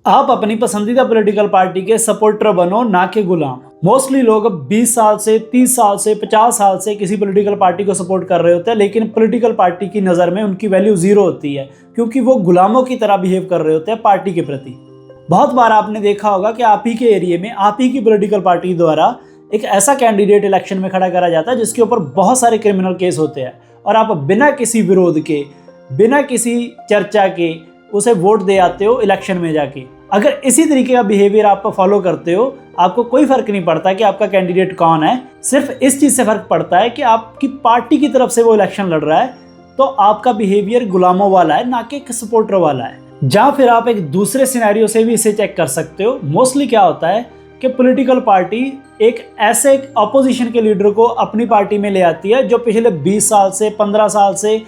आप अपनी पसंदीदा पॉलिटिकल पार्टी के सपोर्टर बनो, ना कि गुलाम। मोस्टली लोग 20 साल से 30 साल से 50 साल से किसी पॉलिटिकल पार्टी को सपोर्ट कर रहे होते हैं, लेकिन पॉलिटिकल पार्टी की नज़र में उनकी वैल्यू जीरो होती है, क्योंकि वो गुलामों की तरह बिहेव कर रहे होते हैं पार्टी के प्रति। बहुत बार आपने देखा होगा कि आप ही के एरिया में आप ही की पॉलिटिकल पार्टी द्वारा एक ऐसा कैंडिडेट इलेक्शन में खड़ा करा जाता है जिसके ऊपर बहुत सारे क्रिमिनल केस होते हैं, और आप बिना किसी विरोध के, बिना किसी चर्चा के उसे वोट दे आते हो इलेक्शन में जाके। अगर इसी तरीके का बिहेवियर आप फॉलो करते हो, आपको कोई फर्क नहीं पड़ता कि आपका कैंडिडेट कौन है, सिर्फ इस चीज से फर्क पड़ता है कि आपकी पार्टी की तरफ से वो इलेक्शन लड़ रहा है, तो आपका बिहेवियर गुलामों वाला है, ना कि एक सपोर्टर वाला है। जहां फिर आप एक दूसरे सिनेरियो से भी इसे चेक कर सकते हो। मोस्टली क्या होता है कि पॉलिटिकल पार्टी एक ऐसे अपोजिशन के लीडर को अपनी पार्टी में ले आती है जो पिछले 20 साल से 15 साल से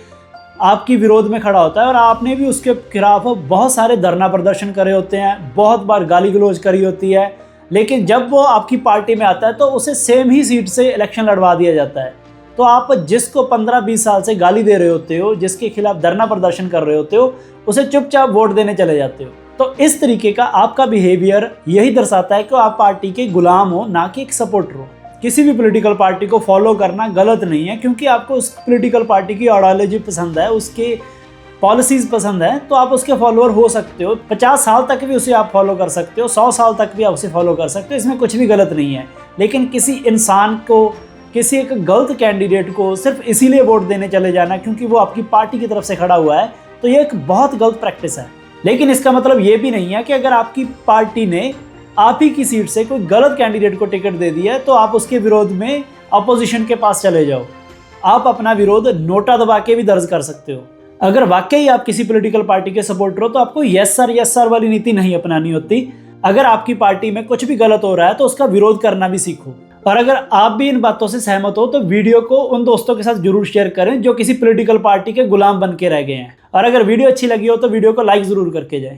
आपकी विरोध में खड़ा होता है, और आपने भी उसके खिलाफ बहुत सारे धरना प्रदर्शन करे होते हैं, बहुत बार गाली गलौज करी होती है, लेकिन जब वो आपकी पार्टी में आता है तो उसे सेम ही सीट से इलेक्शन लड़वा दिया जाता है। तो आप जिसको 15-20 साल से गाली दे रहे होते हो, जिसके खिलाफ धरना प्रदर्शन कर रहे होते हो, उसे चुपचाप वोट देने चले जाते हो। तो इस तरीके का आपका बिहेवियर यही दर्शाता है कि आप पार्टी के गुलाम हो, ना कि एक सपोर्टर हो। किसी भी पॉलिटिकल पार्टी को फॉलो करना गलत नहीं है, क्योंकि आपको उस पॉलिटिकल पार्टी की आइडियोलॉजी पसंद है, उसके पॉलिसीज पसंद है, तो आप उसके फॉलोअर हो सकते हो। 50 साल तक भी उसे आप फॉलो कर सकते हो, 100 साल तक भी आप उसे फॉलो कर सकते हो, इसमें कुछ भी गलत नहीं है। लेकिन किसी इंसान को, किसी एक गलत कैंडिडेट को सिर्फ इसीलिए वोट देने चले जाना क्योंकि वो आपकी पार्टी की तरफ से खड़ा हुआ है, तो ये एक बहुत गलत प्रैक्टिस है। लेकिन इसका मतलब ये भी नहीं है कि अगर आपकी पार्टी ने आप ही की सीट से कोई गलत कैंडिडेट को टिकट दे दिया है तो आप उसके विरोध में अपोजिशन के पास चले जाओ। आप अपना विरोध नोटा दबा के भी दर्ज कर सकते हो। अगर वाकई आप किसी पॉलिटिकल पार्टी के सपोर्टर हो तो आपको यस सर वाली नीति नहीं अपनानी होती। अगर आपकी पार्टी में कुछ भी गलत हो रहा है तो उसका विरोध करना भी सीखो। और अगर आप भी इन बातों से सहमत हो तो वीडियो को उन दोस्तों के साथ जरूर शेयर करें जो किसी पॉलिटिकल पार्टी के गुलाम बन के रह गए हैं। और अगर वीडियो अच्छी लगी हो तो वीडियो को लाइक जरूर करके जाएं।